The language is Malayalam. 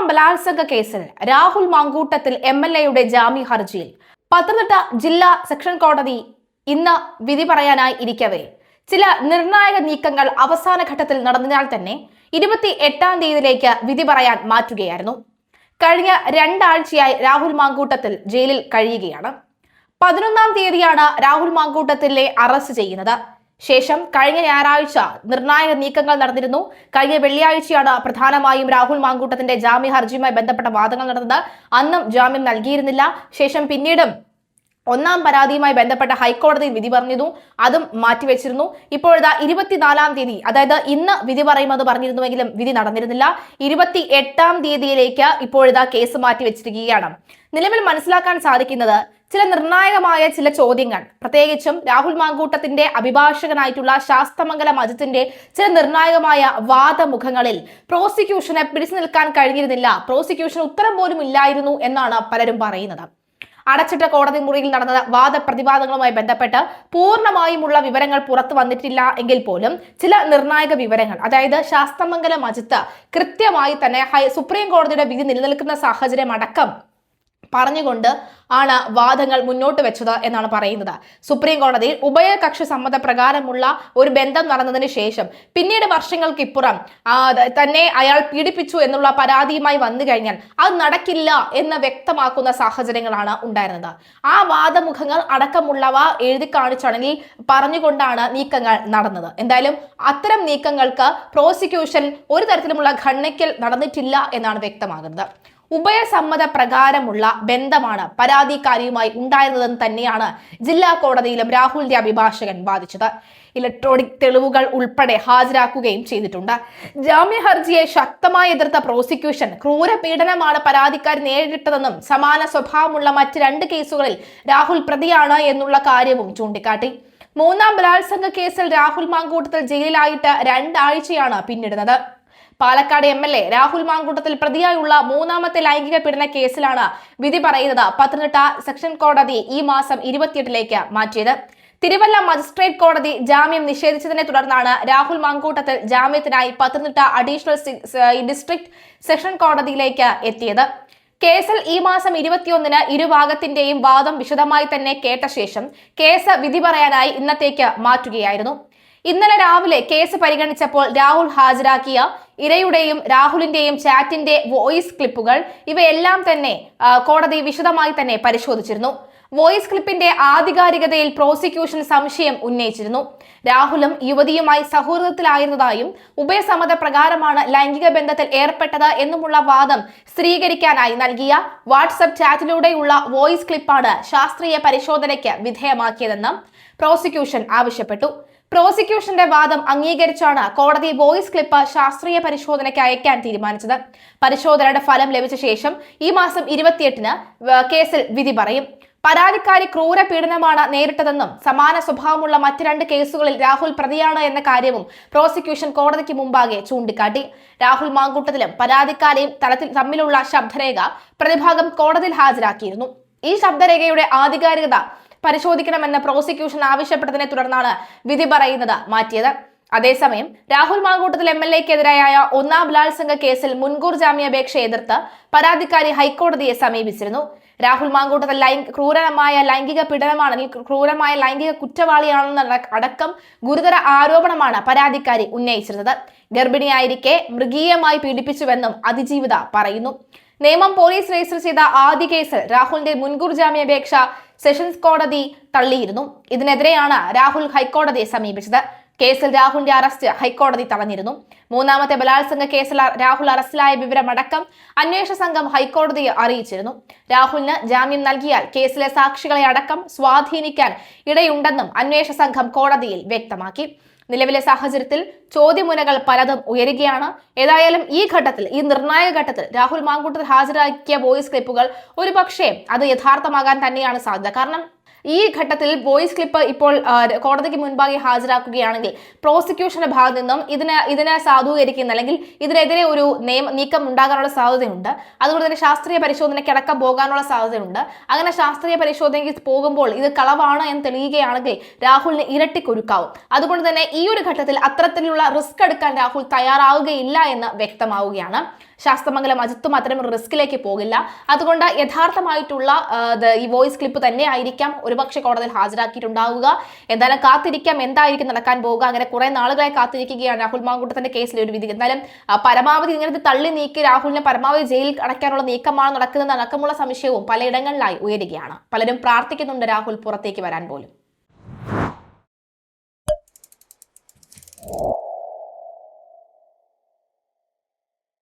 ബലാത്സംഗ കേസിൽ രാഹുൽ മാങ്കൂട്ടത്തിൽ MLA ജാമ്യ ഹർജിയിൽ പത്തനംതിട്ട ജില്ലാ സെഷൻ കോടതി ഇന്ന് വിധി പറയാനായി ഇരിക്കവേ ചില നിർണായക നീക്കങ്ങൾ അവസാന ഘട്ടത്തിൽ നടന്നതിനാൽ തന്നെ 28-ാം തീയതിയിലേക്ക് വിധി പറയാൻ മാറ്റുകയായിരുന്നു. കഴിഞ്ഞ 2 ആഴ്ചയായി രാഹുൽ മാങ്കൂട്ടത്തിൽ ജയിലിൽ കഴിയുകയാണ്. 11-ാം തീയതിയാണ് രാഹുൽ മാങ്കൂട്ടത്തിലെ അറസ്റ്റ് ചെയ്യുന്നത്. ശേഷം കഴിഞ്ഞ ഞായറാഴ്ച നിർണായക നീക്കങ്ങൾ നടന്നിരുന്നു. കഴിഞ്ഞ വെള്ളിയാഴ്ചയാണ് പ്രധാനമായും രാഹുൽ മാങ്കൂട്ടത്തിന്റെ ജാമ്യ ഹർജിയുമായി ബന്ധപ്പെട്ട വാദങ്ങൾ നടന്നത്. അന്നും ജാമ്യം നൽകിയിരുന്നില്ല. ശേഷം പിന്നീടും 1-ാം പരാതിയുമായി ബന്ധപ്പെട്ട ഹൈക്കോടതി വിധി പറഞ്ഞിരുന്നു. അതും മാറ്റിവെച്ചിരുന്നു. ഇപ്പോഴത്തെ 24-ാം തീയതി, അതായത് ഇന്ന് വിധി പറയുമെന്ന് പറഞ്ഞിരുന്നുവെങ്കിലും വിധി നടന്നിരുന്നില്ല. 28-ാം തീയതിയിലേക്ക് ഇപ്പോഴത്തെ കേസ് മാറ്റിവെച്ചിരിക്കുകയാണ്. നിലവിൽ മനസ്സിലാക്കാൻ സാധിക്കുന്നത് ചില നിർണായകമായ ചില ചോദ്യങ്ങൾ, പ്രത്യേകിച്ചും രാഹുൽ മാങ്കൂട്ടത്തിന്റെ അഭിഭാഷകനായിട്ടുള്ള ശാസ്തമംഗലം അജിത്തിന്റെ ചില നിർണായകമായ വാദമുഖങ്ങളിൽ പ്രോസിക്യൂഷന് പിടിച്ചു നിൽക്കാൻ കഴിഞ്ഞിരുന്നില്ല. പ്രോസിക്യൂഷൻ ഉത്തരം പോലും ഇല്ലായിരുന്നു എന്നാണ് പലരും പറയുന്നത്. അടച്ചിട്ട കോടതി മുറിയിൽ നടന്ന വാദപ്രതിവാദങ്ങളുമായി ബന്ധപ്പെട്ട് പൂർണ്ണമായുമുള്ള വിവരങ്ങൾ പുറത്തു വന്നിട്ടില്ല എങ്കിൽ പോലും ചില നിർണായക വിവരങ്ങൾ, അതായത് ശാസ്തമംഗലം അജിത്ത് കൃത്യമായി തന്നെ സുപ്രീം കോടതിയുടെ വിധി നിലനിൽക്കുന്ന സാഹചര്യം അടക്കം പറഞ്ഞുകൊണ്ട് ആണ് വാദങ്ങൾ മുന്നോട്ട് വെച്ചത് എന്നാണ് പറയുന്നത്. സുപ്രീം കോടതിയിൽ ഉഭയകക്ഷി സമ്മതപ്രകാരമുള്ള ഒരു ബന്ധം നടന്നതിന് ശേഷം പിന്നീട് വർഷങ്ങൾക്കിപ്പുറം തന്നെ അയാൾ പീഡിപ്പിച്ചു എന്നുള്ള പരാതിയുമായി വന്നു കഴിഞ്ഞാൽ അത് നടക്കില്ല എന്ന് വ്യക്തമാക്കുന്ന സാഹചര്യങ്ങളാണ് ഉണ്ടായിരുന്നത്. ആ വാദമുഖങ്ങൾ അടക്കമുള്ളവ എഴുതി കാണിച്ചാണെങ്കിൽ പറഞ്ഞുകൊണ്ടാണ് നീക്കങ്ങൾ നടന്നത്. എന്തായാലും അത്തരം നീക്കങ്ങൾക്ക് പ്രോസിക്യൂഷൻ ഒരു തരത്തിലുമുള്ള ഖണ്ഡിക്കൽ നടന്നിട്ടില്ല എന്നാണ് വ്യക്തമാകുന്നത്. ഉഭയസമ്മത പ്രകാരമുള്ള ബന്ധമാണ് പരാതിക്കാരിയുമായി ഉണ്ടായിരുന്നതെന്ന് തന്നെയാണ് ജില്ലാ കോടതിയിലും രാഹുലിന്റെ അഭിഭാഷകൻ വാദിച്ചത്. ഇലക്ട്രോണിക് തെളിവുകൾ ഉൾപ്പെടെ ഹാജരാക്കുകയും ചെയ്തിട്ടുണ്ട്. ജാമ്യ ഹർജിയെ ശക്തമായി എതിർത്ത പ്രോസിക്യൂഷൻ ക്രൂരപീഡനമാണ് പരാതിക്കാരി നേരിട്ടതെന്നും സമാന സ്വഭാവമുള്ള മറ്റ് 2 കേസുകളിൽ രാഹുൽ പ്രതിയാണ് എന്നുള്ള കാര്യവും ചൂണ്ടിക്കാട്ടി. 3-ാം ബലാത്സംഗ കേസിൽ രാഹുൽ മാങ്കൂട്ടത്തിൽ ജയിലിലായിട്ട് 2 ആഴ്ചയാണ് പിന്നിടുന്നത്. പാലക്കാട് MLA രാഹുൽ മാങ്കൂട്ടത്തിൽ പ്രതിയായുള്ള 3-ാമത്തെ ലൈംഗിക പീഡന കേസിലാണ് വിധി പറയുന്നത്. പത്തനംതിട്ട സെഷൻ കോടതി ഈ മാസം 28-ലേക്ക് മാറ്റിയത്. തിരുവല്ല മജിസ്ട്രേറ്റ് കോടതി ജാമ്യം നിഷേധിച്ചതിനെ തുടർന്നാണ് രാഹുൽ മാങ്കൂട്ടത്തിൽ ജാമ്യത്തിനായി പത്തനംതിട്ട അഡീഷണൽ ഡിസ്ട്രിക്ട് സെഷൻ കോടതിയിലേക്ക് എത്തിയത്. കേസിൽ ഈ മാസം 21-ന് ഇരുഭാഗത്തിന്റെയും വാദം വിശദമായി തന്നെ കേട്ട ശേഷം കേസ് വിധി പറയാനായി ഇന്നത്തേക്ക് മാറ്റുകയായിരുന്നു. ഇന്നലെ രാവിലെ കേസ് പരിഗണിച്ചപ്പോൾ രാഹുൽ ഹാജരാക്കിയ ഇരയുടെയും രാഹുലിന്റെയും ചാറ്റിന്റെ വോയിസ് ക്ലിപ്പുകൾ ഇവയെല്ലാം തന്നെ കോടതി വിശദമായി തന്നെ പരിശോധിച്ചിരുന്നു. വോയിസ് ക്ലിപ്പിന്റെ ആധികാരികതയിൽ പ്രോസിക്യൂഷൻ സംശയം ഉന്നയിച്ചിരുന്നു. രാഹുലും യുവതിയുമായി സൗഹൃദത്തിലായിരുന്നതായും ഉഭയസമ്മത പ്രകാരമാണ് ലൈംഗിക ബന്ധത്തിൽ ഏർപ്പെട്ടത് എന്നുമുള്ള വാദം സ്ഥിരീകരിക്കാനായി നൽകിയ വാട്സ്ആപ്പ് ചാറ്റിലൂടെയുള്ള വോയിസ് ക്ലിപ്പാണ് ശാസ്ത്രീയ പരിശോധനയ്ക്ക് വിധേയമാക്കിയതെന്ന് പ്രോസിക്യൂഷൻ ആവശ്യപ്പെട്ടു. പ്രോസിക്യൂഷന്റെ വാദം അംഗീകരിച്ചാണ് കോടതി വോയിസ് ക്ലിപ്പ് ശാസ്ത്രീയ പരിശോധനയ്ക്ക് അയക്കാൻ തീരുമാനിച്ചത്. പരിശോധനയുടെ ഫലം ലഭിച്ച ശേഷം ഈ മാസം 28-ന് കേസിൽ വിധി പറയും. പരാതിക്കാരി ക്രൂര പീഡനമാണ് നേരിട്ടതെന്നും സമാന സ്വഭാവമുള്ള മറ്റ് 2 കേസുകളിൽ രാഹുൽ പ്രതിയാണ് എന്ന കാര്യവും പ്രോസിക്യൂഷൻ കോടതിക്ക് മുമ്പാകെ ചൂണ്ടിക്കാട്ടി. രാഹുൽ മാങ്കൂട്ടത്തിലും പരാതിക്കാരിയും തമ്മിലുള്ള ശബ്ദരേഖ പ്രതിഭാഗം കോടതിയിൽ ഹാജരാക്കിയിരുന്നു. ഈ ശബ്ദരേഖയുടെ ആധികാരികത പരിശോധിക്കണമെന്ന് പ്രോസിക്യൂഷൻ ആവശ്യപ്പെട്ടതിനെ തുടർന്നാണ് വിധി പറയുന്നത് മാറ്റിയത്. അതേസമയം രാഹുൽ മാങ്കൂട്ടത്തിൽ MLAക്കെതിരായ 1-ാം ബലാത്സംഗ കേസിൽ മുൻകൂർ ജാമ്യാപേക്ഷ എതിർത്ത് പരാതിക്കാരി ഹൈക്കോടതിയെ സമീപിച്ചിരുന്നു. രാഹുൽ മാങ്കൂട്ടത്തിൽ ക്രൂരമായ ലൈംഗിക പീഡനമാണെങ്കിൽ ക്രൂരമായ ലൈംഗിക കുറ്റവാളിയാണെന്ന അടക്കം ഗുരുതര ആരോപണമാണ് പരാതിക്കാരി ഉന്നയിച്ചിരുന്നത്. ഗർഭിണിയായിരിക്കെ മൃഗീയമായി പീഡിപ്പിച്ചുവെന്നും അതിജീവിത പറയുന്നു. നിയമം പോലീസ് രജിസ്റ്റർ ചെയ്ത ആദ്യ കേസിൽ രാഹുലിന്റെ മുൻകൂർ ജാമ്യാപേക്ഷ സെഷൻസ് കോടതി തള്ളിയിരുന്നു. ഇതിനെതിരെയാണ് രാഹുൽ ഹൈക്കോടതിയെ സമീപിച്ചത്. കേസിൽ രാഹുലിന്റെ അറസ്റ്റ് ഹൈക്കോടതി തടഞ്ഞിരുന്നു. 3-ാമത്തെ ബലാത്സംഗ കേസിൽ രാഹുൽ അറസ്റ്റിലായ വിവരമടക്കം അന്വേഷണ സംഘം ഹൈക്കോടതിയെ അറിയിച്ചിരുന്നു. രാഹുലിന് ജാമ്യം നൽകിയാൽ കേസിലെ സാക്ഷികളെ അടക്കം സ്വാധീനിക്കാൻ ഇടയുണ്ടെന്നും അന്വേഷണ സംഘം കോടതിയിൽ വ്യക്തമാക്കി. നിലവിലെ സാഹചര്യത്തിൽ ചോദ്യമുനകൾ പലതും ഉയരുകയാണ്. ഏതായാലും ഈ നിർണായക ഘട്ടത്തിൽ രാഹുൽ മാങ്കൂട്ടത്തിൽ ഹാജരാക്കിയ വോയിസ് ക്ലിപ്പുകൾ ഒരുപക്ഷെ അത് യഥാർത്ഥമാകാൻ തന്നെയാണ് സാധ്യത. കാരണം ഈ ഘട്ടത്തിൽ വോയിസ് ക്ലിപ്പ് ഇപ്പോൾ കോടതിക്ക് മുൻപാകെ ഹാജരാക്കുകയാണെങ്കിൽ പ്രോസിക്യൂഷന്റെ ഭാഗത്തു നിന്നും ഇതിനെ സാധൂകരിക്കുന്ന അല്ലെങ്കിൽ ഇതിനെതിരെ ഒരു നീക്കം ഉണ്ടാകാനുള്ള സാധ്യതയുണ്ട്. അതുകൊണ്ട് തന്നെ ശാസ്ത്രീയ പരിശോധനയ്ക്ക് അടക്കം പോകാനുള്ള സാധ്യതയുണ്ട്. അങ്ങനെ ശാസ്ത്രീയ പരിശോധനയ്ക്ക് പോകുമ്പോൾ ഇത് കളവാണ് എന്ന് തെളിയുകയാണെങ്കിൽ രാഹുലിന് ഇരട്ടിക്കൊരുക്കാവും. അതുകൊണ്ട് തന്നെ ഈ ഒരു ഘട്ടത്തിൽ അത്തരത്തിലുള്ള റിസ്ക് എടുക്കാൻ രാഹുൽ തയ്യാറാവുകയില്ല എന്ന് വ്യക്തമാവുകയാണ്. ശാസ്തമംഗലം അജിത്തും അത്തരം റിസ്കിലേക്ക് പോകില്ല. അതുകൊണ്ട് യഥാർത്ഥമായിട്ടുള്ള ഈ വോയിസ് ക്ലിപ്പ് തന്നെ ആയിരിക്കാം ഒരുപക്ഷെ കോടതിയിൽ ഹാജരാക്കിയിട്ടുണ്ടാവുക. എന്തായാലും കാത്തിരിക്കാം എന്തായിരിക്കും നടക്കാൻ പോവുക. അങ്ങനെ കുറെ നാളുകളായി കാത്തിരിക്കുകയാണ് രാഹുൽ മാങ്കൂട്ടത്തിന്റെ കേസിലെ ഒരു വിധി. എന്തായാലും പരമാവധി ഇങ്ങനത്തെ തള്ളി നീക്കി രാഹുലിനെ പരമാവധി ജയിലിൽ അടയ്ക്കാനുള്ള നീക്കമാണ് നടക്കുന്നത് അടക്കമുള്ള സംശയവും പലയിടങ്ങളിലായി ഉയരുകയാണ്. പലരും പ്രാർത്ഥിക്കുന്നുണ്ട് രാഹുൽ പുറത്തേക്ക് വരാൻ പോലും.